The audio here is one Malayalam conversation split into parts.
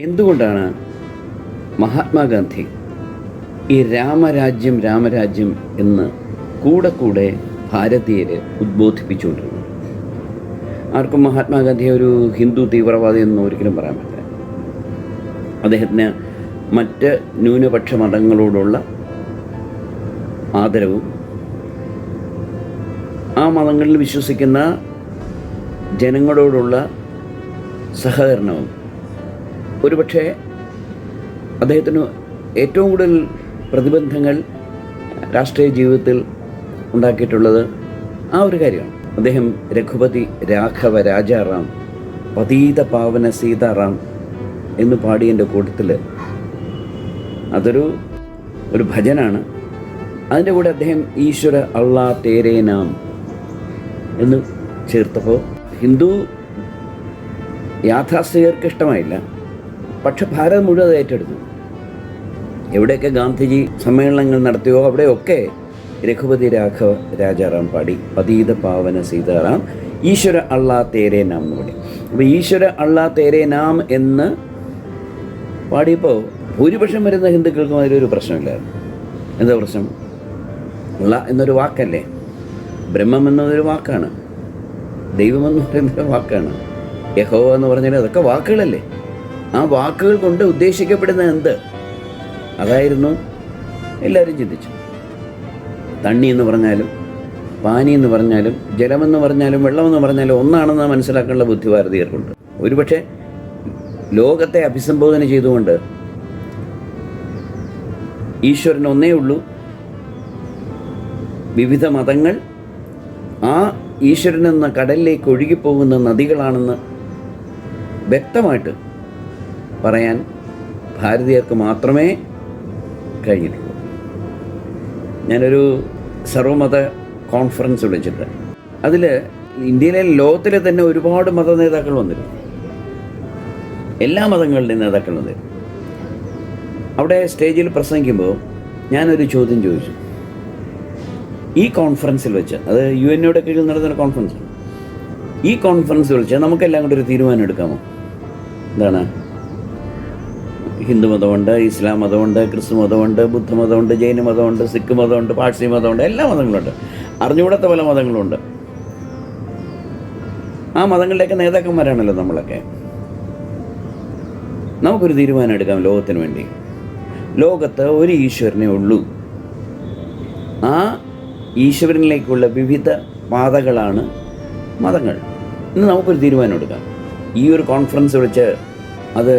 എന്തുകൊണ്ടാണ് മഹാത്മാഗാന്ധി ഈ രാമരാജ്യം രാമരാജ്യം എന്ന് കൂടെ കൂടെ ഭാരതീയരെ ഉദ്ബോധിപ്പിച്ചുകൊണ്ടിരുന്നത്? ആർക്കും മഹാത്മാഗാന്ധിയെ ഒരു ഹിന്ദു തീവ്രവാദി എന്ന് ഒരിക്കലും പറയാൻ പറ്റില്ല. അദ്ദേഹത്തിന് മറ്റ് ന്യൂനപക്ഷ മതങ്ങളോടുള്ള ആദരവും ആ മതങ്ങളിൽ വിശ്വസിക്കുന്ന ജനങ്ങളോടുള്ള സഹകരണവും ഒരുപക്ഷെ അദ്ദേഹത്തിന് ഏറ്റവും കൂടുതൽ പ്രതിബന്ധങ്ങൾ രാഷ്ട്രീയ ജീവിതത്തിൽ ഉണ്ടാക്കിയിട്ടുള്ളത് ആ ഒരു കാര്യമാണ്. അദ്ദേഹം രഘുപതി രാഘവ രാജാറാം പതീത പാവന സീതാറാം എന്ന് പാടിയതിൻ്റെ കൂട്ടത്തിൽ ഒരു ഭജനാണ്. അതിൻ്റെ കൂടെ അദ്ദേഹം ഈശ്വര അള്ളാ തേരേ നാം എന്ന് ചേർത്തപ്പോൾ ഹിന്ദു യാഥാസ്ഥികർക്ക് ഇഷ്ടമായില്ല. പക്ഷെ ഭാരതം മുഴുവൻ അത് ഏറ്റെടുത്തു. എവിടെയൊക്കെ ഗാന്ധിജി സമ്മേളനങ്ങൾ നടത്തിയോ അവിടെയൊക്കെ രഘുപതി രാഘവ രാജാറാം പാടി പതീത പാവന സീതാറാം ഈശ്വര അള്ളാ തേരേ നാം എന്ന് പാടി. അപ്പോൾ ഈശ്വര അള്ളാ തേരേ നാം എന്ന് പാടിയപ്പോൾ ഭൂരിപക്ഷം വരുന്ന ഹിന്ദുക്കൾക്കും അതിലൊരു പ്രശ്നമില്ലായിരുന്നു. എന്താ പ്രശ്നം? അള്ള എന്നൊരു വാക്കല്ലേ, ബ്രഹ്മം എന്നതൊരു വാക്കാണ്, ദൈവമെന്ന് പറയുന്നൊരു വാക്കാണ്, യഹോവ എന്ന് പറഞ്ഞാൽ അതൊക്കെ വാക്കുകളല്ലേ. ആ വാക്കുകൾ കൊണ്ട് ഉദ്ദേശിക്കപ്പെടുന്ന എന്ത്? അതായിരുന്നു എല്ലാവരും ചിന്തിച്ചു. തണ്ണി എന്ന് പറഞ്ഞാലും പാനി എന്ന് പറഞ്ഞാലും ജലമെന്ന് പറഞ്ഞാലും വെള്ളമെന്ന് പറഞ്ഞാലും ഒന്നാണെന്ന് മനസ്സിലാക്കാനുള്ള ബുദ്ധി ഭാരതീയർക്കുണ്ട്. ഒരുപക്ഷെ ലോകത്തെ അഭിസംബോധന ചെയ്തുകൊണ്ട് ഈശ്വരൻ ഒന്നേ ഉള്ളൂ, വിവിധ മതങ്ങൾ ആ ഈശ്വരനെന്ന കടലിലേക്ക് ഒഴുകിപ്പോകുന്ന നദികളാണെന്ന് വ്യക്തമായിട്ട് പറയാൻ ഭാരതീയർക്ക് മാത്രമേ കഴിഞ്ഞിട്ടുള്ളൂ. ഞാനൊരു സർവമത കോൺഫറൻസ് വിളിച്ചിട്ട് അതിൽ ഇന്ത്യയിലെ ലോകത്തിലെ തന്നെ ഒരുപാട് മത നേതാക്കൾ വന്നിരുന്നു, എല്ലാ മതങ്ങളുടെയും നേതാക്കൾ വന്നിരുന്നു. അവിടെ സ്റ്റേജിൽ പ്രസംഗിക്കുമ്പോൾ ഞാനൊരു ചോദ്യം ചോദിച്ചു. ഈ കോൺഫറൻസിൽ വെച്ച്, അത് UN കീഴിൽ നടത്തുന്ന കോൺഫറൻസ്, ഈ കോൺഫറൻസിൽ വെച്ച് നമുക്കെല്ലാം കൂടെ ഒരു തീരുമാനം എടുക്കാമോ? എന്താണ്? ഹിന്ദു മതമുണ്ട്, ഇസ്ലാം മതമുണ്ട്, ക്രിസ്തു മതമുണ്ട്, ബുദ്ധമതമുണ്ട്, ജൈന മതമുണ്ട്, സിഖ് മതമുണ്ട്, പാഴ്സി മതമുണ്ട്, എല്ലാ മതങ്ങളുണ്ട്, അറിഞ്ഞുകൂടാത്ത പല മതങ്ങളുണ്ട്. ആ മതങ്ങളുടെയൊക്കെ നേതാക്കന്മാരാണല്ലോ നമ്മളൊക്കെ. നമുക്കൊരു തീരുമാനം എടുക്കാം ലോകത്തിന് വേണ്ടി. ലോകത്ത് ഒരു ഈശ്വരനേ ഉള്ളൂ. ആ ഈശ്വരനിലേക്കുള്ള വിവിധ പാതകളാണ് മതങ്ങൾ. ഇന്ന് നമുക്കൊരു തീരുമാനം എടുക്കാം. ഈ ഒരു കോൺഫറൻസ് വിളിച്ച് അത്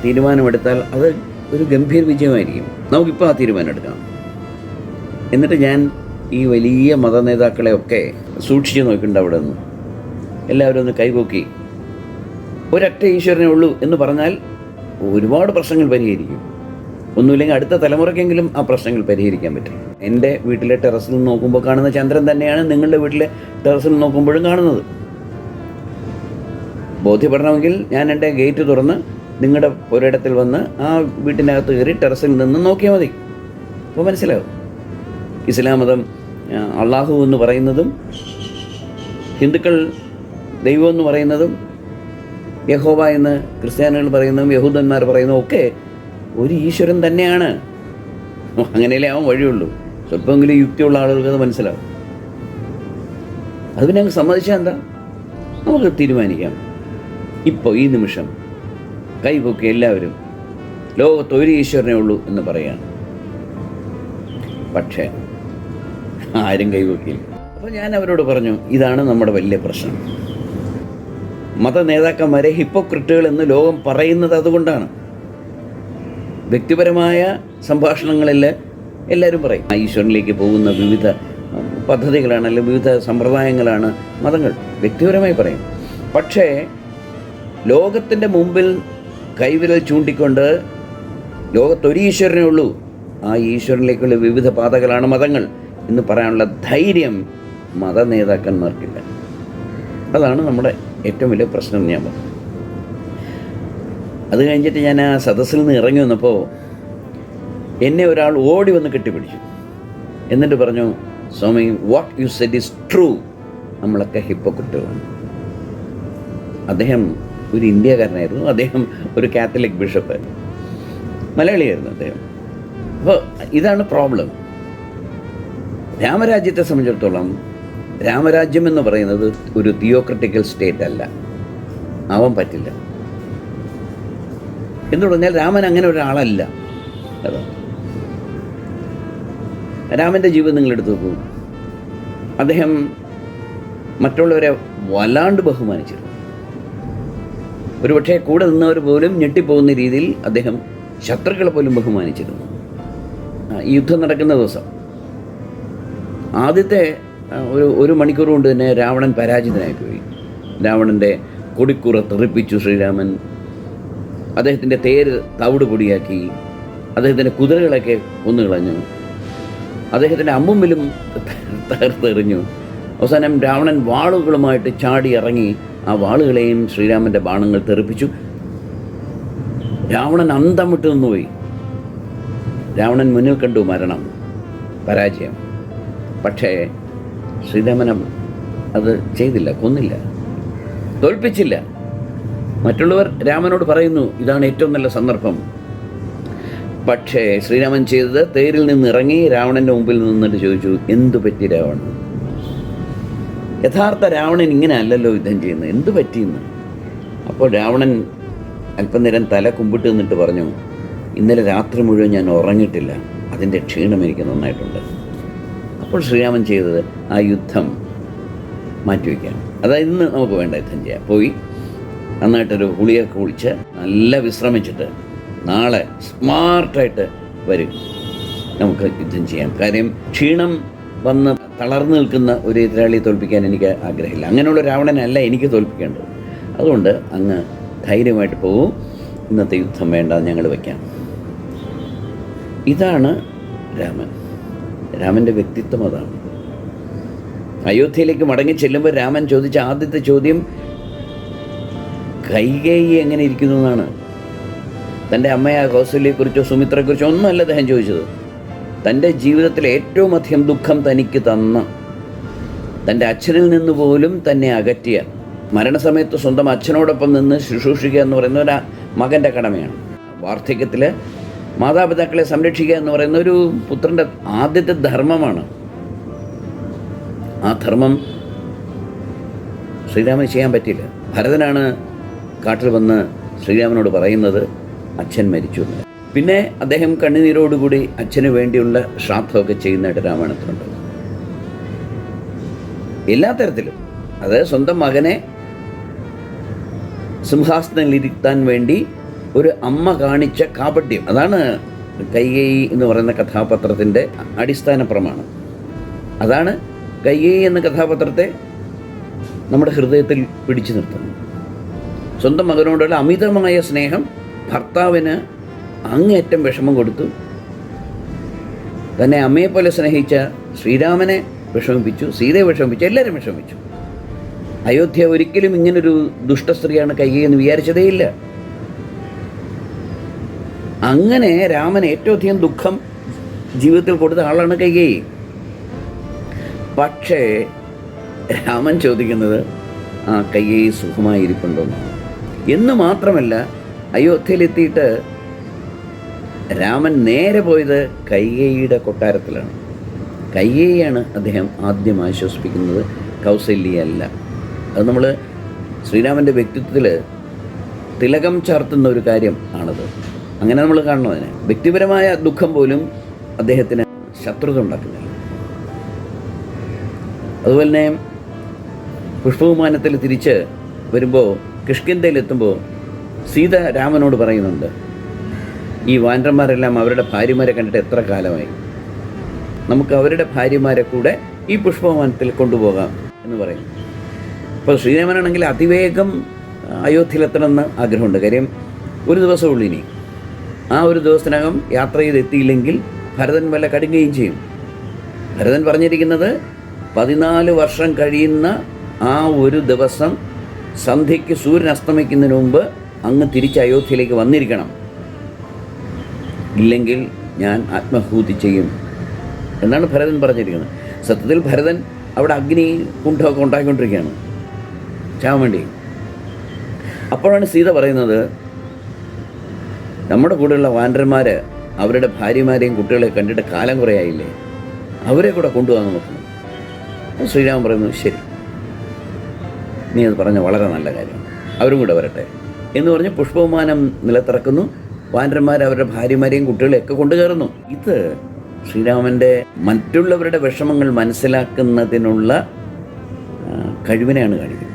തീരുമാനമെടുത്താൽ അത് ഒരു ഗംഭീര വിജയമായിരിക്കും. നമുക്കിപ്പോൾ ആ തീരുമാനം എടുക്കാം. എന്നിട്ട് ഞാൻ ഈ വലിയ മതനേതാക്കളെയൊക്കെ സൂക്ഷിച്ച് നോക്കിയിട്ടുണ്ട്. അവിടെ നിന്ന് എല്ലാവരും ഒന്ന് കൈപൊക്കി ഒരൊറ്റ ഈശ്വരനേ ഉള്ളൂ എന്ന് പറഞ്ഞാൽ ഒരുപാട് പ്രശ്നങ്ങൾ പരിഹരിക്കും. ഒന്നുമില്ലെങ്കിൽ അടുത്ത തലമുറയ്ക്കെങ്കിലും ആ പ്രശ്നങ്ങൾ പരിഹരിക്കാൻ പറ്റും. എൻ്റെ വീട്ടിലെ ടെറസിൽ നിന്ന് നോക്കുമ്പോൾ കാണുന്ന ചന്ദ്രൻ തന്നെയാണ് നിങ്ങളുടെ വീട്ടിലെ ടെറസിൽ നോക്കുമ്പോഴും കാണുന്നത്. ബോധ്യപ്പെടണമെങ്കിൽ ഞാൻ എൻ്റെ ഗേറ്റ് തുറന്ന് നിങ്ങളുടെ ഒരിടത്തിൽ വന്ന് ആ വീട്ടിനകത്ത് കയറി ടെറസിൽ നിന്ന് നോക്കിയാൽ മതി. അപ്പോൾ മനസ്സിലാവും. ഇസ്ലാം മതം അള്ളാഹു എന്ന് പറയുന്നതും ഹിന്ദുക്കൾ ദൈവം എന്ന് പറയുന്നതും യഹോവ എന്ന് ക്രിസ്ത്യാനികൾ പറയുന്നതും യഹൂദന്മാർ പറയുന്നതും ഒക്കെ ഒരു ഈശ്വരൻ തന്നെയാണ്. അങ്ങനെയല്ലേ ആവാൻ വഴിയുള്ളൂ. സ്വല്പമെങ്കിലും യുക്തിയുള്ള ആളുകൾക്ക് അത് മനസ്സിലാവും. അത് പിന്നെ അങ്ങ് സമ്മതിച്ചാൽ എന്താ, നമുക്ക് തീരുമാനിക്കാം. ഇപ്പോൾ ഈ നിമിഷം കൈപൊക്കി എല്ലാവരും ലോകത്ത് ഒരു ഈശ്വരനേ ഉള്ളൂ എന്ന് പറയാണ്. പക്ഷേ ആരും കൈപൊക്കിയില്ല. അപ്പോൾ ഞാൻ അവരോട് പറഞ്ഞു, ഇതാണ് നമ്മുടെ വലിയ പ്രശ്നം. മത നേതാക്കന്മാരെ ഹിപ്പോക്രിറ്റുകൾ എന്ന് ലോകം പറയുന്നത് അതുകൊണ്ടാണ്. വ്യക്തിപരമായ സംഭാഷണങ്ങളിൽ എല്ലാവരും പറയും ആ ഈശ്വരനിലേക്ക് പോകുന്ന വിവിധ പദ്ധതികളാണ്, അല്ലെങ്കിൽ വിവിധ സമ്പ്രദായങ്ങളാണ് മതങ്ങൾ, വ്യക്തിപരമായി പറയും. പക്ഷേ ലോകത്തിൻ്റെ മുമ്പിൽ കൈവിരൽ ചൂണ്ടിക്കൊണ്ട് ലോകത്തൊരു ഈശ്വരനേ ഉള്ളൂ, ആ ഈശ്വരനിലേക്കുള്ള വിവിധ പാതകളാണ് മതങ്ങൾ എന്ന് പറയാനുള്ള ധൈര്യം മത നേതാക്കന്മാർക്കില്ല. അതാണ് നമ്മുടെ ഏറ്റവും വലിയ പ്രശ്നം ഞാൻ പറഞ്ഞു. അത് കഴിഞ്ഞിട്ട് ഞാൻ ആ സദസ്സിൽ നിന്ന് ഇറങ്ങി വന്നപ്പോൾ എന്നെ ഒരാൾ ഓടി വന്ന് കെട്ടിപ്പിടിച്ചു. എന്നിട്ട് പറഞ്ഞു, Swami, what you said is true, നമ്മളൊക്കെ ഹിപ്പോക്രിറ്റുകളാണ്. അദ്ദേഹം ഒരു ഇന്ത്യക്കാരനായിരുന്നു. അദ്ദേഹം ഒരു കാത്തലിക് ബിഷപ്പായിരുന്നു, മലയാളിയായിരുന്നു അദ്ദേഹം. അപ്പോൾ ഇതാണ് പ്രോബ്ലം. രാമരാജ്യത്തെ സംബന്ധിച്ചിടത്തോളം രാമരാജ്യം എന്ന് പറയുന്നത് ഒരു തിയോക്രറ്റിക്കൽ സ്റ്റേറ്റ് അല്ല, ആവാൻ പറ്റില്ല. എന്ന് പറഞ്ഞാൽ രാമൻ അങ്ങനെ ഒരാളല്ല. അതാണ് രാമൻ്റെ ജീവിതം നിങ്ങളെടുത്ത് നോക്കൂ. അദ്ദേഹം മറ്റുള്ളവരെ വല്ലാണ്ട് ബഹുമാനിച്ചിരുന്നു. ഒരുപക്ഷെ കൂടെ നിന്നവർ പോലും ഞെട്ടിപ്പോകുന്ന രീതിയിൽ അദ്ദേഹം ശത്രുക്കളെ പോലും ബഹുമാനിച്ചിരുന്നു. ഈ യുദ്ധം നടക്കുന്ന ദിവസം ആദ്യത്തെ ഒരു മണിക്കൂർ കൊണ്ട് തന്നെ രാവണൻ പരാജിതനായിപ്പോയി. രാവണൻ്റെ കൊടിക്കൂറ തെറിപ്പിച്ചു ശ്രീരാമൻ. അദ്ദേഹത്തിൻ്റെ തേര് തവിട് പൊടിയാക്കി. അദ്ദേഹത്തിൻ്റെ കുതിരകളൊക്കെ കൊന്നുകളഞ്ഞു. അദ്ദേഹത്തിൻ്റെ അമ്മുമ്പിലും തകർത്തെറിഞ്ഞു. അവസാനം രാവണൻ വാളുകളുമായിട്ട് ചാടി ഇറങ്ങി ആ വാളുകളെയും ശ്രീരാമൻ്റെ ബാണങ്ങൾ തെറിപ്പിച്ചു. രാവണൻ അന്തം വിട്ട് നിന്നുപോയി. രാവണൻ മുന്നിൽ കണ്ടു മരണം, പരാജയം. പക്ഷേ ശ്രീരാമൻ അത് ചെയ്തില്ല, കൊന്നില്ല, തോൽപ്പിച്ചില്ല. മറ്റുള്ളവർ രാമനോട് പറയുന്നു ഇതാണ് ഏറ്റവും നല്ല സന്ദർഭം. പക്ഷേ ശ്രീരാമൻ ചെയ്തത് തേരിൽ നിന്ന് ഇറങ്ങി രാവണൻ്റെ മുമ്പിൽ നിന്നിട്ട് ചോദിച്ചു, എന്തു പറ്റി രാവണൻ? യഥാർത്ഥ രാവണൻ ഇങ്ങനെ അല്ലല്ലോ യുദ്ധം ചെയ്യുന്നത്, എന്തു പറ്റിയെന്ന്. അപ്പോൾ രാവണൻ അല്പനേരം തല കുമ്പിട്ട് നിന്നിട്ട് പറഞ്ഞു, ഇന്നലെ രാത്രി മുഴുവൻ ഞാൻ ഉറങ്ങിയിട്ടില്ല, അതിൻ്റെ ക്ഷീണം എനിക്ക് നന്നായിട്ടുണ്ട്. അപ്പോൾ ശ്രീരാമൻ ചെയ്തത് ആ യുദ്ധം മാറ്റിവെക്കുകയാണ്. അതായത് ഇന്ന് നമുക്ക് വേണ്ട യുദ്ധം ചെയ്യാം. പോയി നന്നായിട്ടൊരു ഗുളിയൊക്കെ കുളിച്ച് നല്ല വിശ്രമിച്ചിട്ട് നാളെ സ്മാർട്ടായിട്ട് വരും, നമുക്ക് യുദ്ധം ചെയ്യാം. കാര്യം ക്ഷീണം വന്ന് തളർന്നു നിൽക്കുന്ന ഒരു എതിരാളിയെ തോൽപ്പിക്കാൻ എനിക്ക് ആഗ്രഹമില്ല. അങ്ങനെയുള്ള രാവണനല്ല എനിക്ക് തോൽപ്പിക്കേണ്ടത്. അതുകൊണ്ട് അങ്ങ് ധൈര്യമായിട്ട് പോകും, ഇന്നത്തെ യുദ്ധം വേണ്ട, ഞങ്ങൾ വയ്ക്കാം. ഇതാണ് രാമൻ. രാമൻ്റെ വ്യക്തിത്വം അതാണ്. അയോധ്യയിലേക്ക് മടങ്ങി ചെല്ലുമ്പോൾ രാമൻ ചോദിച്ച ആദ്യത്തെ ചോദ്യം കൈകേയി എങ്ങനെ ഇരിക്കുന്നു എന്നാണ്. തൻ്റെ അമ്മയെ കൗസല്യയെക്കുറിച്ചോ സുമിത്രയെക്കുറിച്ചോ ഒന്നുമല്ല അദ്ദേഹം ചോദിച്ചത്. തൻ്റെ ജീവിതത്തിൽ ഏറ്റവും അധികം ദുഃഖം തനിക്ക് തന്ന, തൻ്റെ അച്ഛനിൽ നിന്ന് പോലും തന്നെ അകറ്റിയ, മരണസമയത്ത് സ്വന്തം അച്ഛനോടൊപ്പം നിന്ന് ശുശ്രൂഷിക്കുക എന്ന് പറയുന്ന ഒരു മകൻ്റെ കടമയാണ്. വാർദ്ധക്യത്തിൽ മാതാപിതാക്കളെ സംരക്ഷിക്കുക എന്ന് പറയുന്ന ഒരു പുത്രൻ്റെ ആദ്യത്തെ ധർമ്മമാണ്. ആ ധർമ്മം ശ്രീരാമന് ചെയ്യാൻ പറ്റില്ല. ഭരതനാണ് കാട്ടിൽ വന്ന് ശ്രീരാമനോട് പറയുന്നത് അച്ഛൻ മരിച്ചു എന്ന്. പിന്നെ അദ്ദേഹം കണ്ണുനീരോടുകൂടി അച്ഛന് വേണ്ടിയുള്ള ശ്രാദ്ധമൊക്കെ ചെയ്യുന്നതായിട്ട് രാമായണത്തിലുണ്ട്. എല്ലാ തരത്തിലും അത് സ്വന്തം മകനെ സിംഹാസനത്തിലിരുത്താൻ വേണ്ടി ഒരു അമ്മ കാണിച്ച കാപട്യം, അതാണ് കൈകേയി എന്ന് പറയുന്ന കഥാപാത്രത്തിൻ്റെ അടിസ്ഥാന പ്രമാണം. അതാണ് കൈകേയി എന്ന കഥാപാത്രത്തെ നമ്മുടെ ഹൃദയത്തിൽ പിടിച്ചു നിർത്തുന്നത്. സ്വന്തം മകനോടുള്ള അമിതമായ സ്നേഹം ഭർത്താവിന് അങ്ങേയറ്റം വിഷമം കൊടുത്തു. തന്നെ അമ്മയെപ്പോലെ സ്നേഹിച്ച ശ്രീരാമനെ വിഷമിപ്പിച്ചു, സീതയെ വിഷമിപ്പിച്ചു, എല്ലാവരും വിഷമിപ്പിച്ചു. അയോധ്യ ഒരിക്കലും ഇങ്ങനൊരു ദുഷ്ടസ്ത്രീയാണ് കൈകേയി എന്ന് വിചാരിച്ചതേയില്ല. അങ്ങനെ രാമൻ ഏറ്റവും അധികം ദുഃഖം ജീവിതത്തിൽ കൊടുത്ത ആളാണ് കൈകേയി. പക്ഷേ രാമൻ ചോദിക്കുന്നത് ആ കൈകേയി സുഖമായിരിപ്പുണ്ടോ എന്ന് മാത്രമല്ല, അയോധ്യയിലെത്തിയിട്ട് രാമൻ നേരെ പോയത് കൈകേയിയുടെ കൊട്ടാരത്തിലാണ്. കൈകേയിയാണ് അദ്ദേഹം ആദ്യം ആശ്വസിപ്പിക്കുന്നത്, കൗസല്യയല്ല. അത് നമ്മൾ ശ്രീരാമൻ്റെ വ്യക്തിത്വത്തിൽ തിലകം ചാർത്തുന്ന ഒരു കാര്യം ആണത്. അങ്ങനെ നമ്മൾ കാണണം. അതിന് വ്യക്തിപരമായ ദുഃഖം പോലും അദ്ദേഹത്തിന് ശത്രുത ഉണ്ടാക്കുന്നില്ല. അതുപോലെ തന്നെ പുഷ്പവിമാനത്തിൽ തിരിച്ച് വരുമ്പോൾ കിഷ്കിന്ധയിലെത്തുമ്പോൾ സീത രാമനോട് പറയുന്നുണ്ട്, ഈ വാനരന്മാരെല്ലാം അവരുടെ ഭാര്യമാരെ കണ്ടിട്ട് എത്ര കാലമായി, നമുക്ക് അവരുടെ ഭാര്യമാരെ കൂടെ ഈ പുഷ്പവിമാനത്തിൽ കൊണ്ടുപോകാം എന്ന് പറയും. അപ്പോൾ ശ്രീരാമനാണെങ്കിൽ അതിവേഗം അയോധ്യയിലെത്തണമെന്ന് ആഗ്രഹമുണ്ട്. കാര്യം ഒരു ദിവസമുള്ളൂ ഇനി. ആ ഒരു ദിവസത്തിനകം യാത്ര ചെയ്തെത്തിയില്ലെങ്കിൽ ഭരതൻ വല്ല കടുങ്ങുകയും ചെയ്യും. ഭരതൻ പറഞ്ഞിരിക്കുന്നത് 14 വർഷം കഴിയുന്ന ആ ഒരു ദിവസം സന്ധ്യയ്ക്ക് സൂര്യൻ അസ്തമിക്കുന്നതിന് മുമ്പ് അങ്ങ് തിരിച്ച് അയോധ്യയിലേക്ക് വന്നിരിക്കണം, ഇല്ലെങ്കിൽ ഞാൻ ആത്മഹൂതി ചെയ്യും എന്നാണ് ഭരതൻ പറഞ്ഞിരിക്കുന്നത്. സത്യത്തിൽ ഭരതൻ അവിടെ അഗ്നി കുണ്ഠമൊക്കെ ഉണ്ടാക്കിക്കൊണ്ടിരിക്കുകയാണ് ചാവാൻ വേണ്ടി. അപ്പോഴാണ് സീത പറയുന്നത്, നമ്മുടെ കൂടെയുള്ള വാനരന്മാർ അവരുടെ ഭാര്യമാരെയും കുട്ടികളെയും കണ്ടിട്ട് കാലം കുറേ ആയില്ലേ, അവരെ കൂടെ കൊണ്ടുപോകാൻ നോക്കുന്നു. ശ്രീരാമൻ പറയുന്നു, ശരി, നീ അത് പറഞ്ഞ വളരെ നല്ല കാര്യം, അവരും കൂടെ വരട്ടെ എന്ന് പറഞ്ഞ് പുഷ്പവിമാനം നിലത്തിറക്കുന്നു. വാനരന്മാർ അവരുടെ ഭാര്യമാരെയും കുട്ടികളെയൊക്കെ കൊണ്ടുകയറുന്നു. ഇത് ശ്രീരാമൻ്റെ മറ്റുള്ളവരുടെ വിഷമങ്ങൾ മനസ്സിലാക്കുന്നതിനുള്ള കഴിവിനെയാണ് കാണിക്കുന്നത്.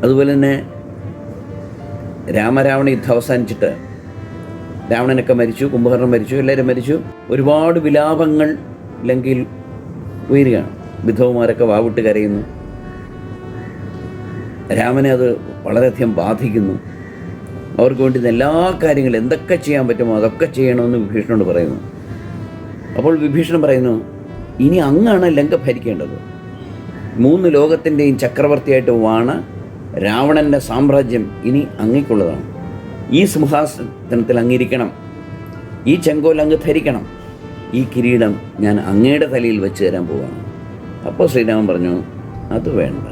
അതുപോലെ തന്നെ രാമരാവണ യുദ്ധം അവസാനിച്ചിട്ട് രാവണനൊക്കെ മരിച്ചു, കുംഭകർണൻ മരിച്ചു, എല്ലാവരും മരിച്ചു. ഒരുപാട് വിലാപങ്ങൾ ലങ്കയിൽ ഉയരുകയാണ്. വിധവമാരൊക്കെ വാവിട്ട് കരയുന്നു. രാമനെ അത് വളരെയധികം ബാധിക്കുന്നു. അവർക്ക് വേണ്ടി എല്ലാ കാര്യങ്ങളും എന്തൊക്കെ ചെയ്യാൻ പറ്റുമോ അതൊക്കെ ചെയ്യണമെന്ന് വിഭീഷണനോട് പറയുന്നു. അപ്പോൾ വിഭീഷണൻ പറയുന്നു, ഇനി അങ്ങാണ് ലങ്ക ഭരിക്കേണ്ടത്. 3 ലോകത്തിൻ്റെയും ചക്രവർത്തിയായിട്ട് വാണ രാവണൻ്റെ സാമ്രാജ്യം ഇനി അങ്ങേക്കുള്ളതാണ്. ഈ സിംഹാസനത്തിൽ അങ്ങിരിക്കണം, ഈ ചെങ്കോൽ അങ്ങ് ധരിക്കണം, ഈ കിരീടം ഞാൻ അങ്ങയുടെ തലയിൽ വെച്ച് തരാൻ പോവാണ്. അപ്പോൾ ശ്രീരാമൻ പറഞ്ഞു, അത് വേണ്ട,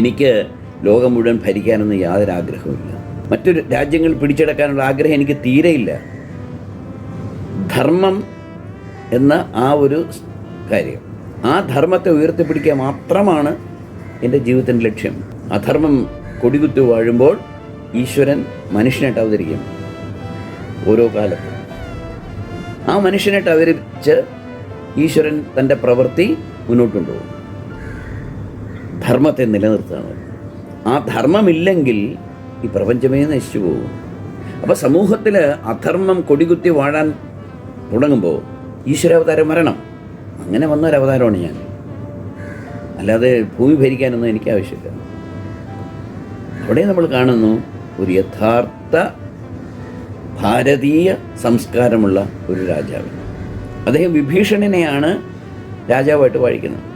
എനിക്ക് ലോകം മുഴുവൻ ഭരിക്കാനൊന്നും യാതൊരു ആഗ്രഹവുമില്ല. മറ്റൊരു രാജ്യങ്ങൾ പിടിച്ചെടുക്കാനുള്ള ആഗ്രഹം എനിക്ക് തീരെയില്ല. ധർമ്മം എന്ന ആ ഒരു കാര്യം, ആ ധർമ്മത്തെ ഉയർത്തിപ്പിടിക്കുക മാത്രമാണ് എൻ്റെ ജീവിതത്തിൻ്റെ ലക്ഷ്യം. അധർമ്മം കൊടികുത്തി വാഴുമ്പോൾ ഈശ്വരൻ മനുഷ്യനായിട്ട് അവതരിക്കും ഓരോ കാലത്ത്. ആ മനുഷ്യനായിട്ട് അവതരിച്ച് ഈശ്വരൻ തൻ്റെ പ്രവൃത്തി മുന്നോട്ടുകൊണ്ടുപോകും. ധർമ്മത്തെ നിലനിർത്തുകയാണ്. ആ ധർമ്മമില്ലെങ്കിൽ ഈ പ്രപഞ്ചമേ നശിച്ചു പോകും. അപ്പോൾ സമൂഹത്തിൽ അധർമ്മം കൊടികുത്തി വാഴാൻ തുടങ്ങുമ്പോൾ ഈശ്വരാവതാരം വരണം. അങ്ങനെ വന്നൊരവതാരമാണ് ഞാൻ. അല്ലാതെ ഭൂമി ഭരിക്കാനൊന്നും എനിക്ക് ആവശ്യമില്ല. അവിടെ നമ്മൾ കാണുന്നു ഒരു യഥാർത്ഥ ഭാരതീയ സംസ്കാരമുള്ള ഒരു രാജാവ്. അദ്ദേഹം വിഭീഷണനെയാണ് രാജാവായിട്ട് വാഴിക്കുന്നത്.